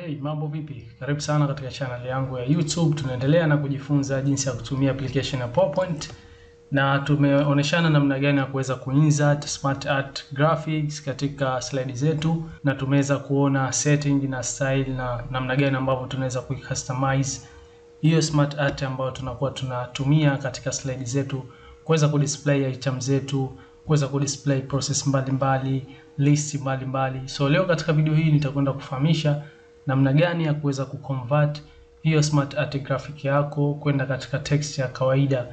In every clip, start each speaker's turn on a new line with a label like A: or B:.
A: Hey, mambo vipi? Karibu sana katika channel yangu ya YouTube. Tunaendelea na kujifunza jinsi ya kutumia application ya PowerPoint na tumeoneshana namna gani ya kuweza kuinsert SmartArt graphics katika slide zetu, na tumeweza kuona setting na style na namna gani ambavyo tunaweza kuicustomize hiyo SmartArt ambayo tunakuwa tunatumia katika slide zetu kuweza kudisplay item zetu, kuweza kudisplay process mbalimbali, list mbalimbali. So leo katika video hii nitakwenda kufahamisha namna gani ya kuweza kuconvert hiyo SmartArt graphic yako kwenda katika text ya kawaida.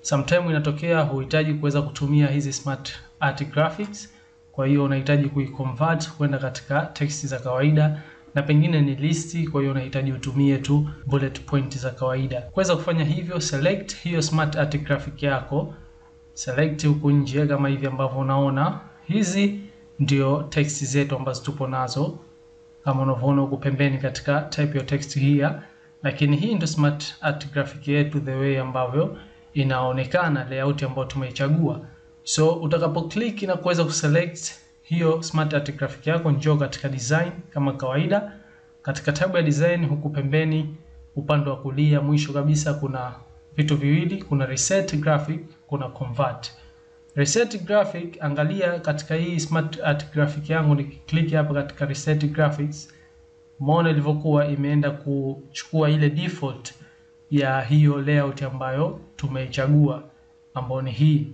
A: Sometime inatokea huhitaji kuweza kutumia hizi SmartArt graphics, kwa hiyo unahitaji kuiconvert kwenda katika text za kawaida, na pengine ni listi, kwa hiyo unahitaji utumie tu bullet point za kawaida. Kuweza kufanya hivyo, select hiyo SmartArt graphic yako, select huku nje kama hivi ambavyo unaona. Hizi ndio text zetu ambazo tupo nazo kama unavyoona huko pembeni katika type your text here, lakini hii ndio SmartArt graphic yetu the way ambavyo inaonekana, layout ambayo tumeichagua. So utakapo click na kuweza kuselect hiyo SmartArt graphic yako, njoo katika design kama kawaida. Katika tab ya design huku pembeni upande wa kulia mwisho kabisa kuna vitu viwili, kuna reset graphic, kuna convert. Reset graphic, angalia katika hii SmartArt graphic yangu nikiklik hapa katika reset graphics, umeona ilivyokuwa imeenda kuchukua ile default ya hiyo layout ambayo tumeichagua ambayo ni hii.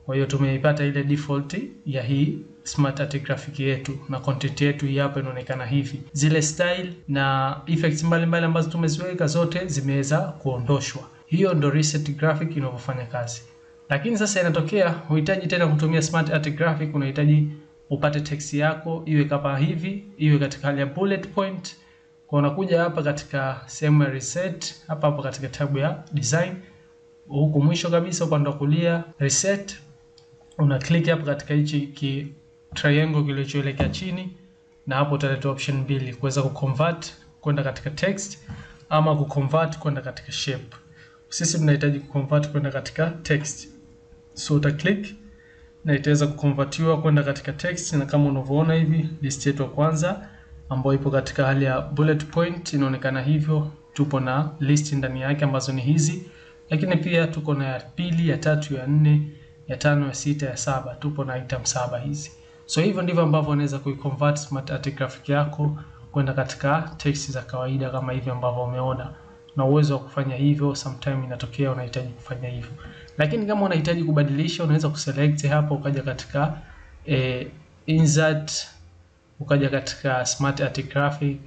A: Kwa hiyo tumeipata ile default ya hii SmartArt graphic yetu, na content yetu hii hapa inaonekana hivi. Zile style na effects mbalimbali ambazo tumeziweka zote zimeweza kuondoshwa. Hiyo ndo reset graphic inavyofanya kazi. Lakini sasa inatokea unahitaji tena kutumia SmartArt graphic, unahitaji upate text yako iwe kama hivi, iwe katika hali ya bullet point. Kwa unakuja hapa katika sehemu ya reset, hapa katika tab ya design, huku mwisho kabisa upande wa kulia reset, una click hapa katika hichi triangle kilichoelekea chini, na hapo utaleta option mbili, kuweza kuconvert kwenda katika text ama kuconvert kwenda katika shape. Sisi tunahitaji kuconvert kwenda katika text. So uta click na itaweza kuconvertiwa kwenda katika text, na kama unavyoona hivi list yetu ya kwanza ambayo ipo katika hali ya bullet point inaonekana hivyo. Tupo na list ndani yake ambazo ni hizi, lakini pia tuko na ya pili, ya tatu, ya nne, ya tano, ya sita, ya saba. Tupo na item 7 hizi. So hivyo ndivyo ambavyo unaweza kuiconvert SmartArt graphic yako kwenda katika text za kawaida kama hivi ambavyo umeona. Na uwezo wa kufanya hivyo, sometime inatokea unahitaji kufanya hivyo. Lakini kama unahitaji kubadilisha, unaweza kuselect hapo ukaja katika insert, ukaja katika SmartArt graphic,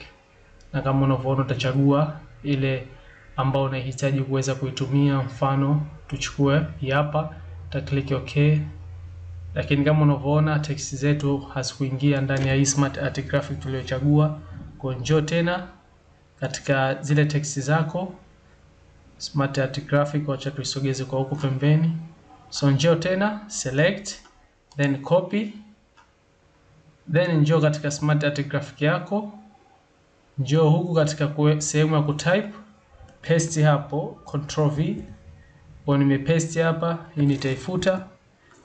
A: na kama unavyoona utachagua ile ambao unahitaji kuweza kuitumia. Mfano tuchukue hapa, uta click okay. Lakini kama unavyoona text zetu hazikuingia ndani ya hii SmartArt graphic tuliyochagua. Kwa njoo tena katika zile text zako SmartArt graphic, wacha tuisogeze kwa huko pembeni. So njoo tena select, then copy, then njoo katika SmartArt graphic yako, njoo huku katika sehemu ya kutype, paste hapo, Ctrl V. Kwa nimepaste hapa, hii nitaifuta,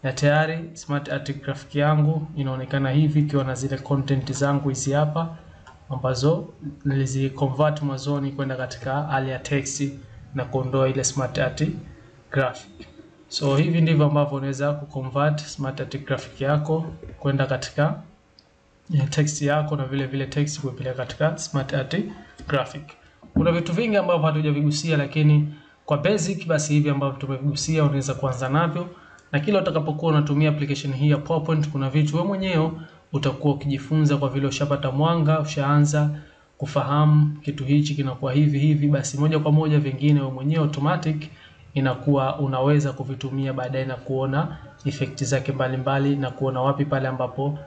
A: na tayari SmartArt graphic yangu inaonekana hivi ikiwa na zile content zangu hizi hapa ambazo niliziconvert mwanzoni kwenda katika hali ya text na kuondoa ile SmartArt graphic. So hivi ndivyo ambavyo unaweza kuconvert SmartArt graphic yako kwenda katika text yako, na vile vile text kuipeleka katika SmartArt graphic. Kuna vitu vingi ambavyo hatujavigusia, lakini kwa basic basi hivi ambavyo tumevigusia unaweza kuanza navyo, na kila utakapokuwa unatumia application hii ya PowerPoint kuna vitu wewe mwenyewe utakuwa ukijifunza, kwa vile ushapata mwanga, ushaanza kufahamu kitu hichi kinakuwa hivi, basi moja kwa moja vingine wewe mwenyewe automatic inakuwa unaweza kuvitumia baadaye na kuona effect zake mbalimbali na kuona wapi pale ambapo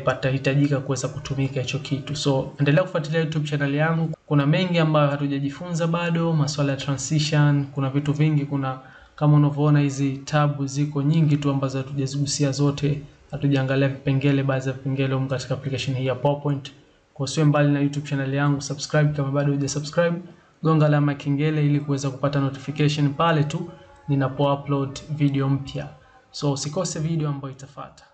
A: patahitajika kuweza kutumika hicho kitu. So endelea kufuatilia YouTube channel yangu. Kuna mengi ambayo hatujajifunza bado, masuala ya transition, kuna vitu vingi, kuna kama unavyoona hizi tab ziko nyingi tu ambazo hatujazigusia zote. Hatujaangalia vipengele, baadhi ya vipengele katika application hii ya PowerPoint. Kwa usiwe mbali na YouTube channel yangu, subscribe kama bado hujasubscribe, gonga alama ya kengele ili kuweza kupata notification pale tu ninapo upload video mpya. So usikose video ambayo itafuata.